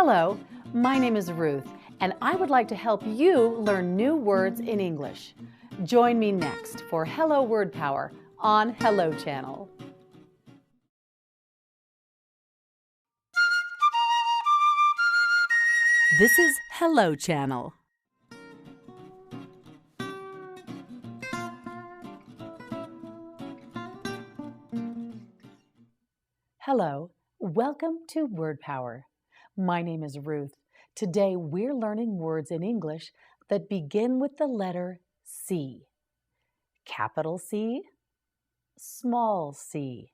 Hello, my name is Ruth, and I would like to help you learn new words in English. Join me next for Hello Word Power on Hello Channel. This is Hello Channel. Hello, welcome to Word Power. My name is Ruth. Today we're learning words in English that begin with the letter C. Capital C, small c.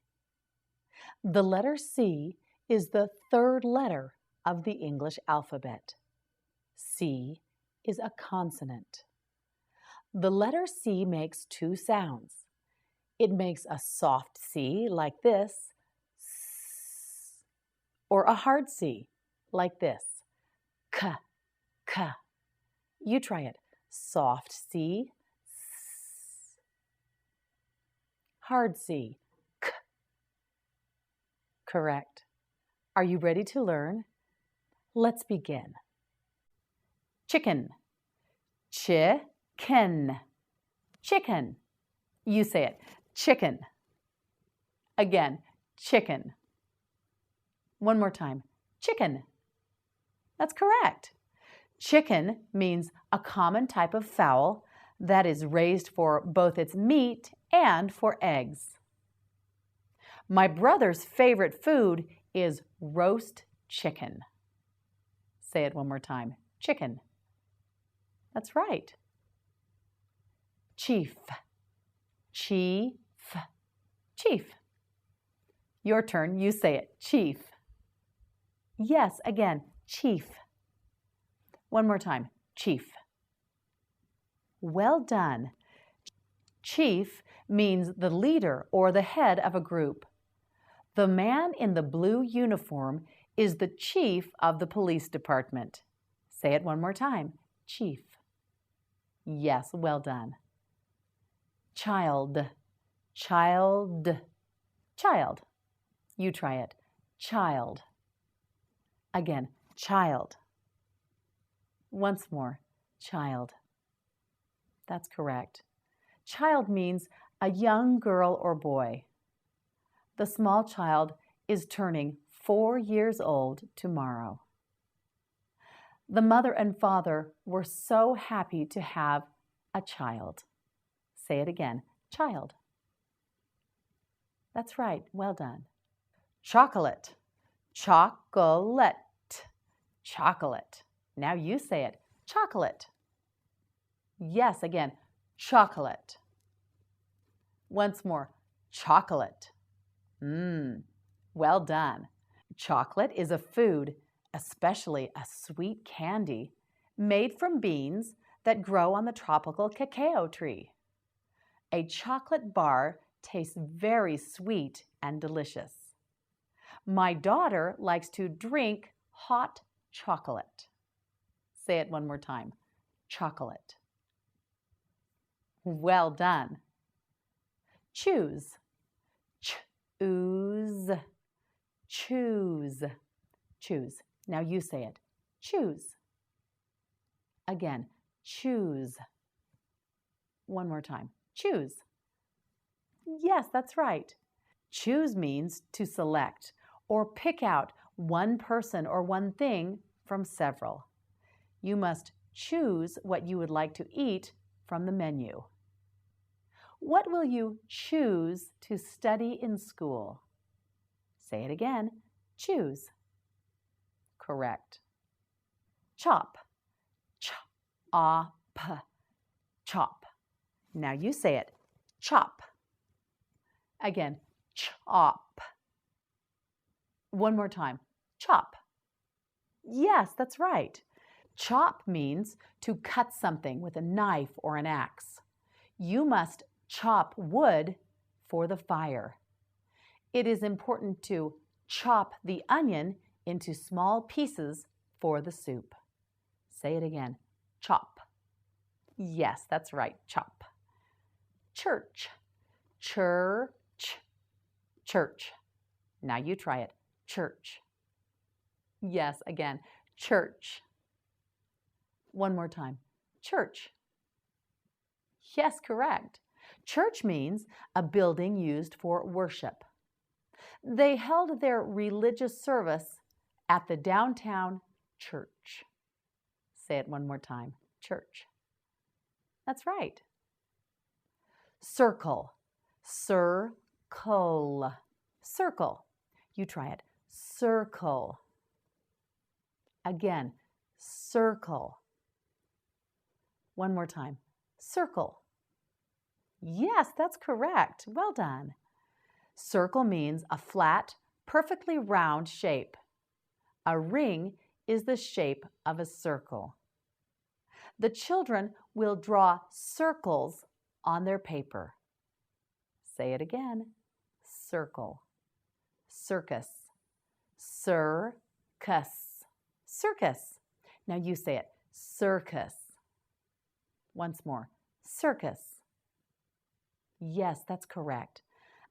The letter C is the third letter of the English alphabet. C is a consonant. The letter C makes two sounds. It makes a soft C like this, s, or a hard C like this, k, k. You try it. Soft C, s. Hard C, k. Correct. Are you ready to learn? Let's begin. Chicken. Chicken. Chicken. You say it. Chicken. Again, chicken. One more time. Chicken. That's correct. Chicken means a common type of fowl that is raised for both its meat and for eggs. My brother's favorite food is roast chicken. Say it one more time. Chicken. That's right. Chief. Chief. Chief. Your turn. You say it. Chief. Yes, again. Chief. One more time. Chief. Well done. Chief means the leader or the head of a group. The man in the blue uniform is the chief of the police department. Say it one more time. Chief. Yes, well done. Child. Child. Child. You try it. Child. Again, child. Once more, child. That's correct. Child means a young girl or boy. The small child is turning 4 years old tomorrow. The mother and father were so happy to have a child. Say it again, child. That's right, well done. Chocolate. Chocolate. Chocolate. Now you say it, chocolate. Yes, again, chocolate. Once more, chocolate. Well done. Chocolate is a food, especially a sweet candy, made from beans that grow on the tropical cacao tree. A chocolate bar tastes very sweet and delicious. My daughter likes to drink hot chocolate. Say it one more time. Chocolate. Well done. Choose. Choose. Choose. Choose. Now you say it. Choose. Again, choose. One more time. Choose. Yes, that's right. Choose means to select or pick out one person or one thing from several. You must choose what you would like to eat from the menu. What will you choose to study in school? Say it again. Choose. Correct. Chop. Chop. Chop. Now you say it. Chop. Again. Chop. One more time. Chop. Yes, that's right. Chop means to cut something with a knife or an axe. You must chop wood for the fire. It is important to chop the onion into small pieces for the soup. Say it again. Chop. Yes, that's right. Chop. Church. Church. Church. Now you try it. Church. Yes, again. church. One more time. Church. Yes, correct. Church means a building used for worship. They held their religious service at the downtown church. Say it one more time. Church. That's right. Circle. Circle. Circle. You try it. Circle. Again, circle. One more time. Circle. Yes, that's correct. Well done. Circle means a flat, perfectly round shape. A ring is the shape of a circle. The children will draw circles on their paper. Say it again. Circle. Circus. Circus. Circus. Now you say it. Circus. Once more. Circus. Yes, that's correct.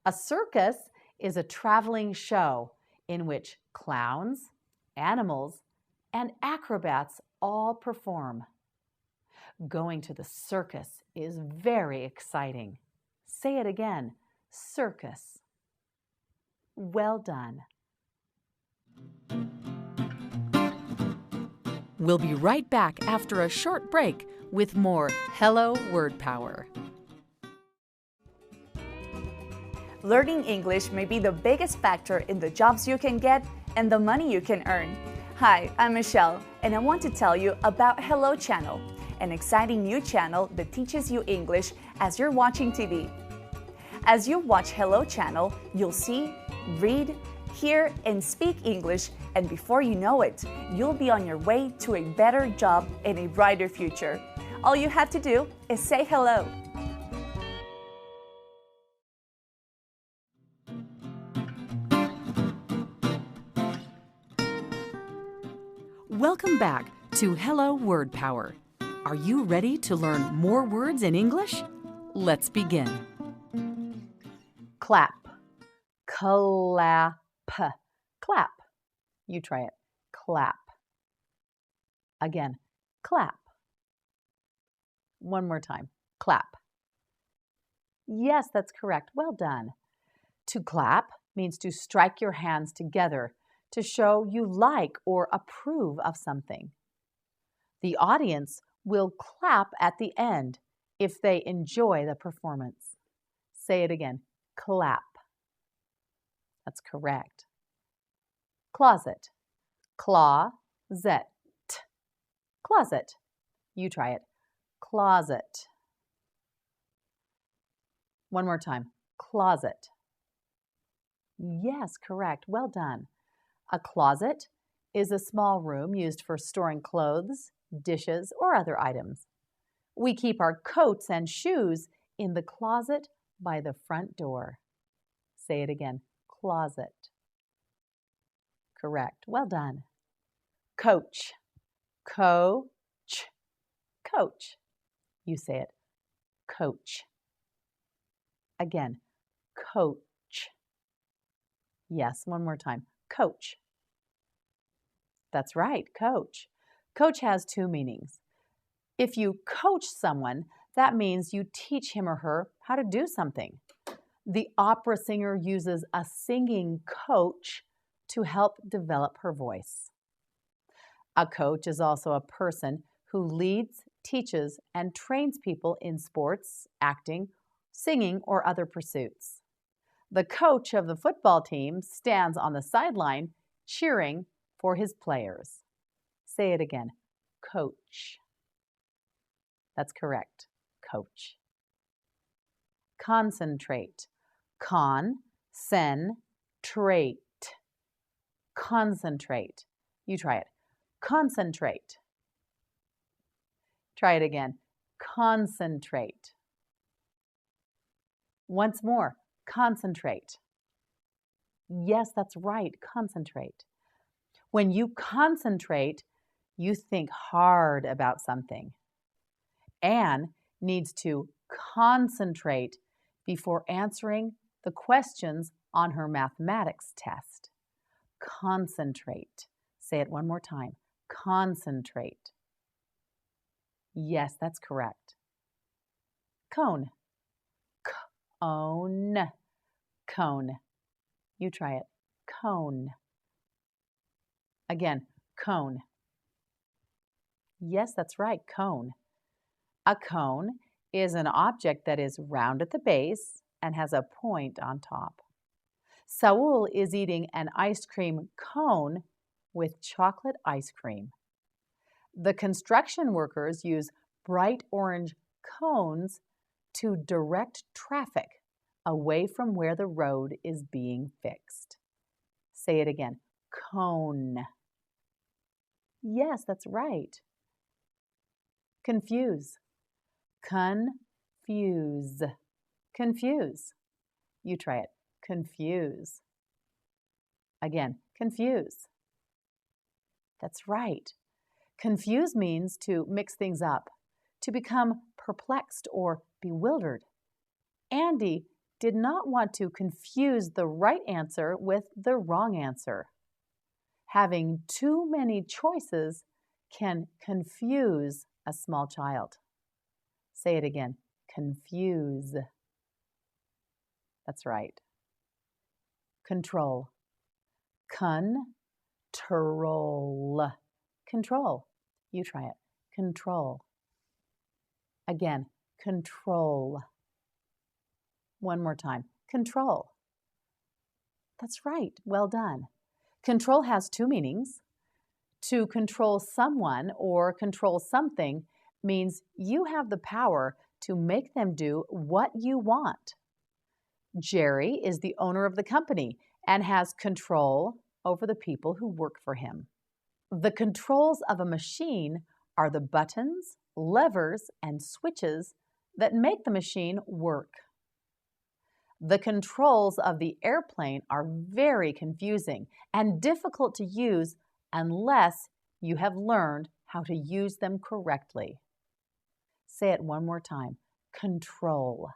A circus is a traveling show in which clowns, animals, and acrobats all perform. Going to the circus is very exciting. Say it again. Circus. Well done. We'll be right back after a short break with more Hello Word Power. Learning English may be the biggest factor in the jobs you can get and the money you can earn. Hi, I'm Michelle, and I want to tell you about Hello Channel, an exciting new channel that teaches you English as you're watching TV. As you watch Hello Channel, you'll see, read, hear, and speak English, and before you know it, you'll be on your way to a better job and a brighter future. All you have to do is say hello. Welcome back to Hello Word Power. Are you ready to learn more words in English? Let's begin. Clap. Clap. Clap. You try it. Clap. Again. Clap. One more time. Clap. Yes, that's correct. Well done. To clap means to strike your hands together to show you like or approve of something. The audience will clap at the end if they enjoy the performance. Say it again. Clap. That's correct. Closet. Claw-zet. Closet. You try it. Closet. One more time. Closet. Yes, correct. Well done. A closet is a small room used for storing clothes, dishes, or other items. We keep our coats and shoes in the closet by the front door. Say it again. Closet. Correct. Well done. Coach. Coach. Coach. You say it. Coach. Again. Coach. Yes, one more time. Coach. That's right, coach. Coach has two meanings. If you coach someone, that means you teach him or her how to do something. The opera singer uses a singing coach to help develop her voice. A coach is also a person who leads, teaches, and trains people in sports, acting, singing, or other pursuits. The coach of the football team stands on the sideline cheering for his players. Say it again. Coach. That's correct. Coach. Concentrate. Con-sen-trate. Concentrate. You try it. Concentrate. Try it again. Concentrate. Once more. Concentrate. Yes, that's right. Concentrate. When you concentrate, you think hard about something. Anne needs to concentrate before answering the questions on her mathematics test. Concentrate. Say it one more time. Concentrate. Yes, that's correct. Cone. Cone. Cone. You try it. Cone. Again, cone. Yes, that's right, cone. A cone is an object that is round at the base and has a point on top. Saul is eating an ice cream cone with chocolate ice cream. The construction workers use bright orange cones to direct traffic away from where the road is being fixed. Say it again, cone. Yes, that's right. Confuse. Confuse. Confuse. You try it. Confuse. Again, confuse. That's right. Confuse means to mix things up, to become perplexed or bewildered. Andy did not want to confuse the right answer with the wrong answer. Having too many choices can confuse a small child. Say it again. Confuse. That's right. Control. Control. Control. You try it. Control. Again, control. One more time. Control. That's right. Well done. Control has two meanings. To control someone or control something means you have the power to make them do what you want. Jerry is the owner of the company and has control over the people who work for him. The controls of a machine are the buttons, levers, and switches that make the machine work. The controls of the airplane are very confusing and difficult to use unless you have learned how to use them correctly. Say it one more time. Control.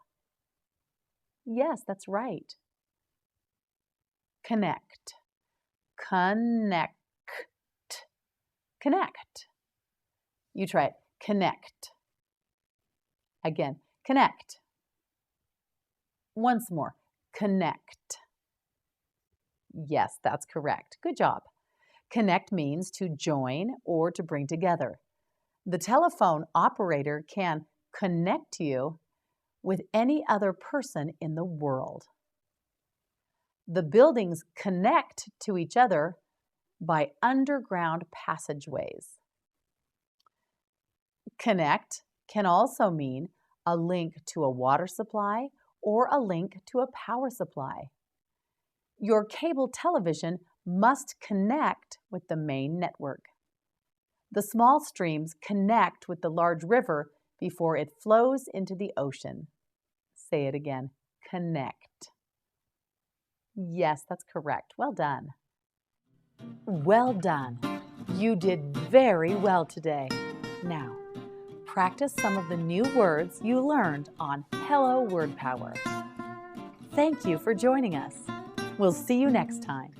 Yes, that's right. Connect. Connect. Connect. You try it. Connect. Again, connect. Once more. Connect. Yes, that's correct. Good job. Connect means to join or to bring together. The telephone operator can connect you with any other person in the world. The buildings connect to each other by underground passageways. Connect can also mean a link to a water supply or a link to a power supply. Your cable television must connect with the main network. The small streams connect with the large river before it flows into the ocean. Say it again. Connect. Yes, that's correct. Well done. Well done. You did very well today. Now, practice some of the new words you learned on Hello Word Power. Thank you for joining us. We'll see you next time.